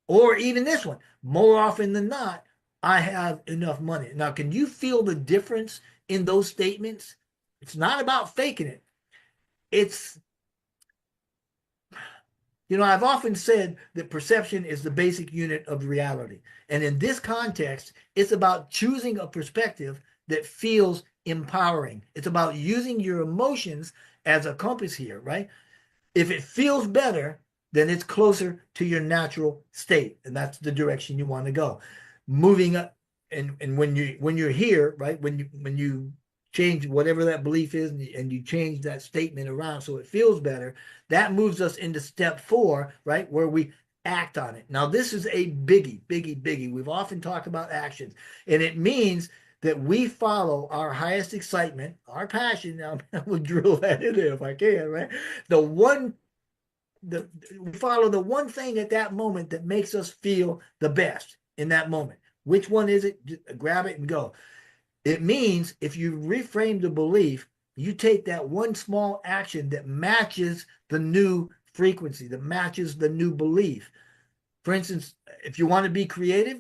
Or even this one, more often than not, I have enough money. Now, can you feel the difference in those statements? It's not about faking it. It's, I've often said that perception is the basic unit of reality. And in this context, it's about choosing a perspective that feels empowering. It's about using your emotions as a compass here, right? If it feels better, then it's closer to your natural state, and that's the direction you want to go. Moving up, and when you're here, right? When you change whatever that belief is, and you change that statement around so it feels better, that moves us into step 4, right, where we act on it. Now, this is a biggie, biggie, biggie. We've often talked about actions, and it means that we follow our highest excitement, our passion. Now, I will drill that in there if I can, right? The one, we follow the one thing at that moment that makes us feel the best in that moment. Which one is it? Just grab it and go. It means if you reframe the belief, you take that one small action that matches the new frequency, that matches the new belief. For instance, if you want to be creative,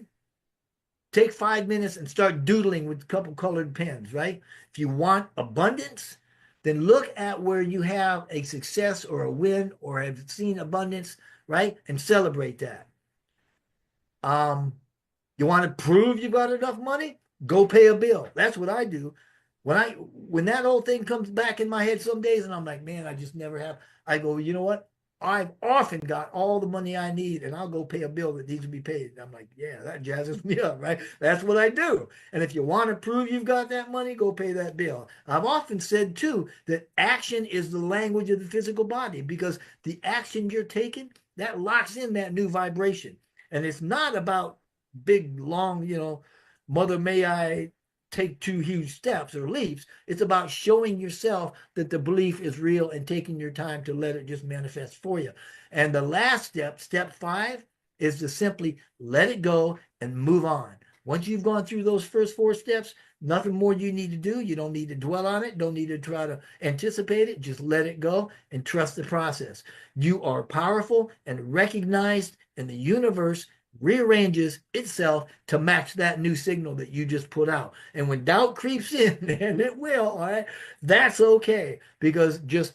take 5 minutes and start doodling with a couple colored pens, right? If you want abundance, then look at where you have a success or a win or have seen abundance, right? And celebrate that. Um, you want to prove you've got enough money? Go pay a bill. That's what I do. When that old thing comes back in my head some days and I'm like, man, I just never have. I go, you know what? I've often got all the money I need and I'll go pay a bill that needs to be paid. And I'm like, yeah, that jazzes me up, right? That's what I do. And if you want to prove you've got that money, go pay that bill. I've often said too that action is the language of the physical body because the action you're taking, that locks in that new vibration. And it's not about big, long, mother, may I take 2 huge steps or leaps. It's about showing yourself that the belief is real and taking your time to let it just manifest for you. And the last step, step 5, is to simply let it go and move on. Once you've gone through those first 4 steps, nothing more you need to do. You don't need to dwell on it. Don't need to try to anticipate it. Just let it go and trust the process. You are powerful and recognized in the universe rearranges itself to match that new signal that you just put out. And when doubt creeps in, and it will, all right, that's okay because just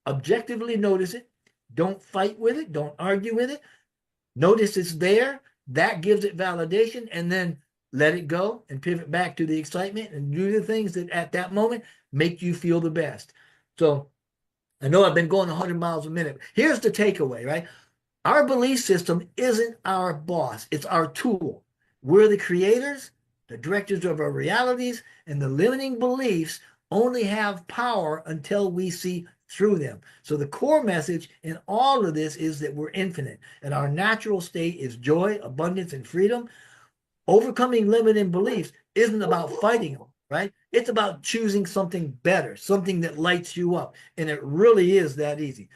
objectively notice it. Don't fight with it. Don't argue with it. Notice it's there. That gives it validation. And then let it go and pivot back to the excitement and do the things that at that moment make you feel the best. So I know I've been going 100 miles a minute. Here's the takeaway, right? Our belief system isn't our boss, it's our tool. We're the creators, the directors of our realities, and the limiting beliefs only have power until we see through them. So the core message in all of this is that we're infinite, and our natural state is joy, abundance, and freedom. Overcoming limiting beliefs isn't about fighting them, right? It's about choosing something better, something that lights you up. And it really is that easy.